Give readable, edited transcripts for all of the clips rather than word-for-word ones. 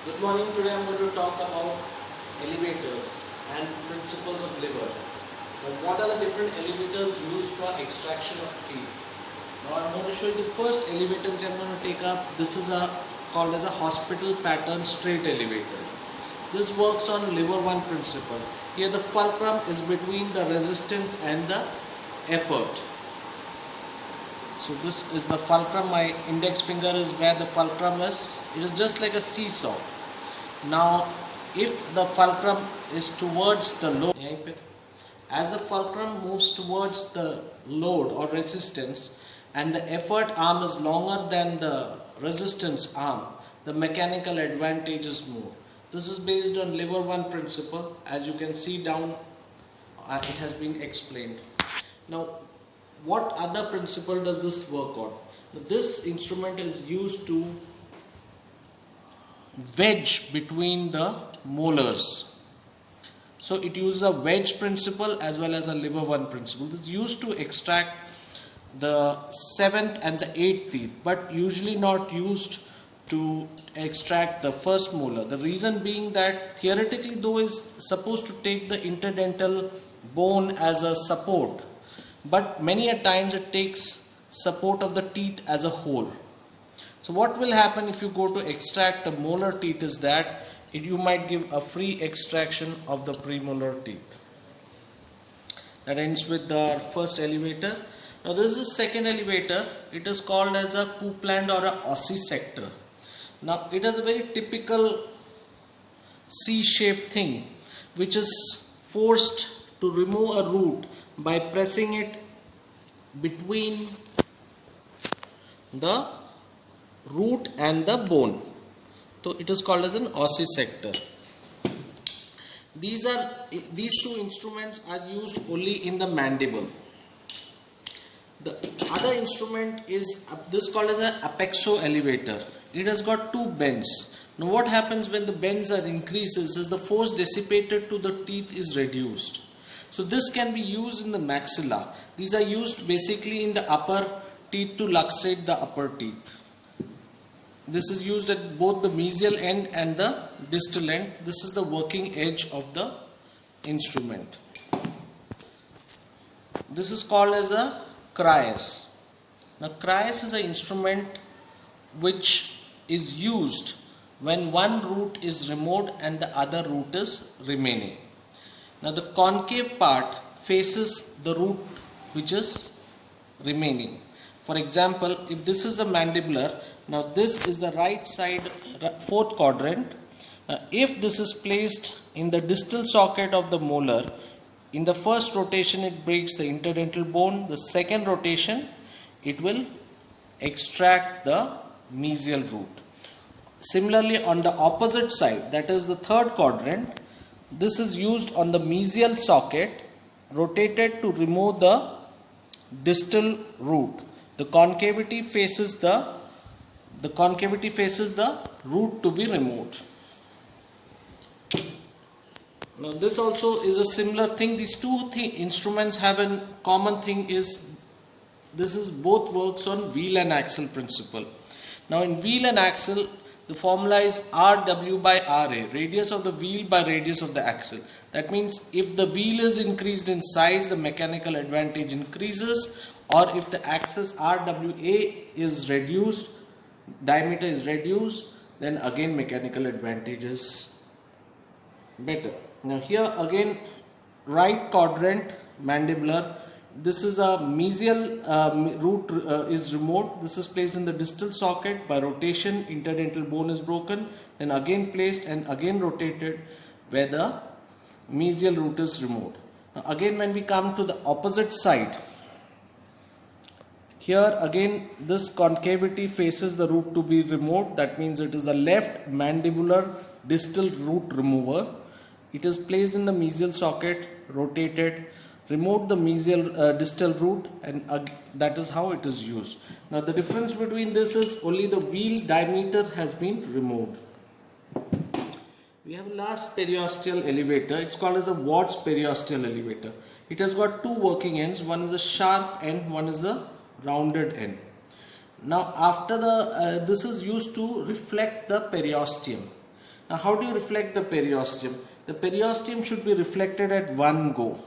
Good morning. Today I am going to talk about elevators and principles of lever. Now, what are the different elevators used for extraction of teeth? Now I am going to show you the first elevator which I am going to take up. This is called as a hospital pattern straight elevator. This works on lever 1 principle. Here the fulcrum is between the resistance and the effort. So this is the fulcrum. My index finger is where the fulcrum is. It is just like a seesaw. Now if the fulcrum is towards the load, as the fulcrum moves towards the load or resistance and the effort arm is longer than the resistance arm, the mechanical advantage is more. This is based on lever 1 principle. As you can see down, it has been explained. Now what other principle does this work on? This instrument is used to wedge between the molars. So it uses a wedge principle as well as a lever 1 principle. This is used to extract the 7th and the 8th teeth, but usually not used to extract the first molar. The reason being that theoretically though is supposed to take the interdental bone as a support, but many a times it takes support of the teeth as a whole. So what will happen if you go to extract a molar teeth is that you might give a free extraction of the premolar teeth. That ends with the first elevator. Now this is the second elevator. It is called as a Coupland or a ossisector. Now it is a very typical C-shaped thing which is forced to remove a root by pressing it between the root and the bone. So it is called as an ossisector. These two instruments are used only in the mandible. The other instrument is this called as an apexo elevator. It has got two bends. Now what happens when the bends are increases is the force dissipated to the teeth is reduced. So this can be used in the maxilla. These are used basically in the upper teeth to luxate the upper teeth. This is used at both the mesial end and the distal end. This is the working edge of the instrument. This is called as a Cryas. Now Cryas is an instrument which is used when one root is removed and the other root is remaining. Now the concave part faces the root which is remaining. For example, if this is the mandibular, now this is the right side 4th quadrant. If this is placed in the distal socket of the molar, in the first rotation it breaks the interdental bone. The second rotation it will extract the mesial root. Similarly on the opposite side, that is the 3rd quadrant, this is used on the mesial socket, rotated to remove the distal root. The concavity faces the root to be removed. Now this also is a similar thing. These two instruments have a common thing is this is both works on wheel and axle principle. Now in wheel and axle, the formula is RW by RA, radius of the wheel by radius of the axle. That means if the wheel is increased in size, the mechanical advantage increases, or if the axis RWA is reduced, diameter is reduced, then again mechanical advantage is better. Now here again right quadrant mandibular. This is a mesial root is removed. This is placed in the distal socket. By rotation, interdental bone is broken. Then again placed and again rotated where the mesial root is removed. Now again when we come to the opposite side, here again this concavity faces the root to be removed. That means it is a left mandibular distal root remover. It is placed in the mesial socket, rotated, removed the mesial distal root, and that is how it is used. Now the difference between this is only the wheel diameter has been removed. We have a last periosteal elevator. It's called as a Watt's periosteal elevator. It has got two working ends. One is a sharp end, one is a rounded end. Now after the this is used to reflect the periosteum. Now how do you reflect the periosteum? The periosteum should be reflected at one go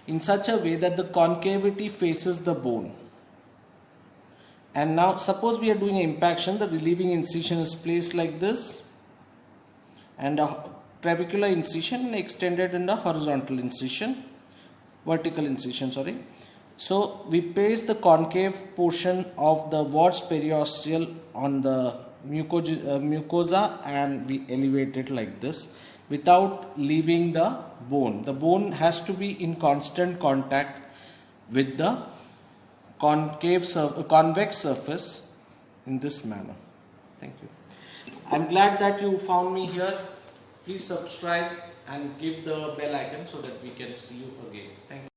in such a way that the concavity faces the bone. And now suppose we are doing an impaction, the relieving incision is placed like this, and a trabecular incision extended in the horizontal incision, vertical incision, sorry. So we place the concave portion of the warts periosteal on the mucosa and we elevate it like this without leaving the bone. The bone has to be in constant contact with the convex surface in this manner. Thank you. I'm glad that you found me here. Please subscribe and give the bell icon so that we can see you again. Thank you.